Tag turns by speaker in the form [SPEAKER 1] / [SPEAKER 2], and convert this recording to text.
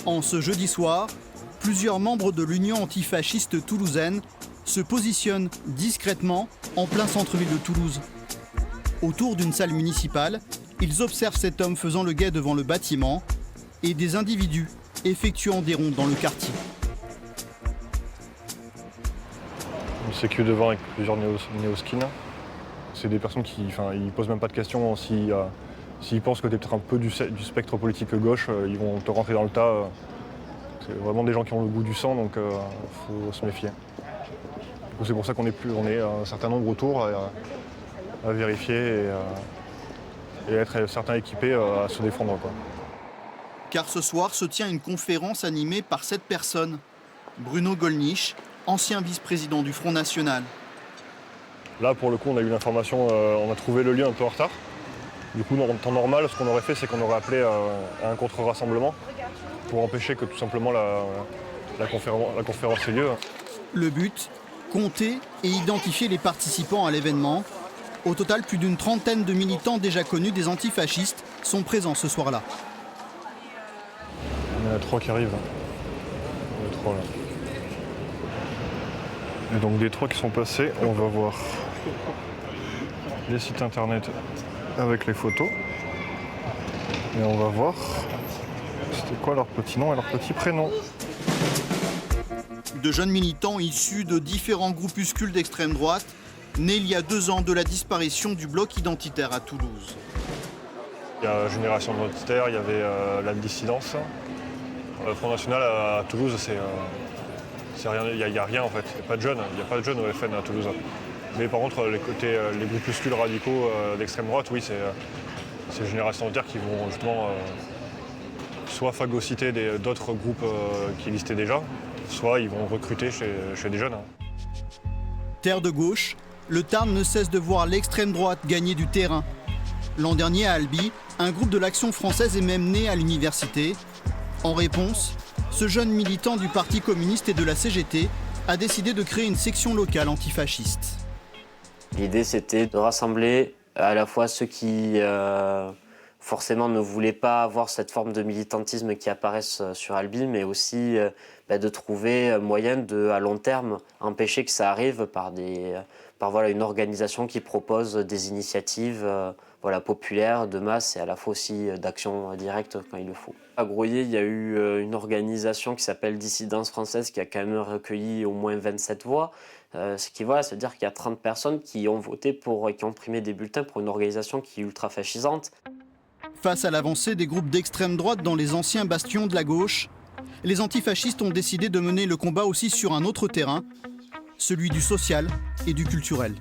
[SPEAKER 1] En ce jeudi soir, plusieurs membres de l'Union antifasciste toulousaine se positionnent discrètement en plein centre-ville de Toulouse. Autour d'une salle municipale, ils observent cet homme faisant le guet devant le bâtiment et des individus effectuant des rondes dans le quartier.
[SPEAKER 2] On s'est que devant avec plusieurs néo-skins. C'est des personnes qui ne posent même pas de questions. S'ils pensent que tu es peut-être un peu du spectre politique gauche, ils vont te rentrer dans le tas. C'est vraiment des gens qui ont le goût du sang, donc il faut se méfier. C'est pour ça qu'on est un certain nombre autour à vérifier et être certains équipés à se défendre, quoi.
[SPEAKER 1] Car ce soir se tient une conférence animée par 7 personnes. Bruno Gollnisch, ancien vice-président du Front National.
[SPEAKER 2] Là, pour le coup, on a eu l'information, on a trouvé le lien un peu en retard. Du coup, en temps normal, ce qu'on aurait fait, c'est qu'on aurait appelé à un contre-rassemblement pour empêcher que tout simplement la conférence ait lieu.
[SPEAKER 1] Le but, compter et identifier les participants à l'événement. Au total, plus d'une trentaine de militants déjà connus des antifascistes sont présents ce soir-là.
[SPEAKER 2] Il y en a 3 qui arrivent. Il y en a 3 là. Et donc des 3 qui sont passés, on va voir les sites internet avec les photos. Et on va voir c'était quoi leur petit nom et leur petit prénom.
[SPEAKER 1] De jeunes militants issus de différents groupuscules d'extrême droite, nés il y a 2 ans de la disparition du bloc identitaire à Toulouse.
[SPEAKER 2] Il y a Génération Identitaire, il y avait la dissidence. Le Front National à Toulouse, il n'y a rien en fait. Il n'y a pas de jeunes au FN à Toulouse. Mais par contre, les groupuscules radicaux d'extrême droite, oui, c'est Génération Identitaire qui vont justement soit phagocyter d'autres groupes qui existaient déjà, soit ils vont recruter chez des jeunes.
[SPEAKER 1] Terre de gauche, le Tarn ne cesse de voir l'extrême droite gagner du terrain. L'an dernier à Albi, un groupe de l'Action française est même né à l'université. En réponse, ce jeune militant du Parti communiste et de la CGT a décidé de créer une section locale antifasciste.
[SPEAKER 3] L'idée, c'était de rassembler à la fois ceux qui forcément ne voulaient pas avoir cette forme de militantisme qui apparaissent sur Albi, mais aussi de trouver moyen de, à long terme, empêcher que ça arrive par une organisation qui propose des initiatives populaires, de masse et à la fois aussi d'action directe quand il le faut. À Groyer, il y a eu une organisation qui s'appelle Dissidence Française qui a quand même recueilli au moins 27 voix. Ce qui ça veut dire qu'il y a 30 personnes qui ont voté qui ont imprimé des bulletins pour une organisation qui est ultra fascisante.
[SPEAKER 1] Face à l'avancée des groupes d'extrême droite dans les anciens bastions de la gauche, les antifascistes ont décidé de mener le combat aussi sur un autre terrain, celui du social et du culturel.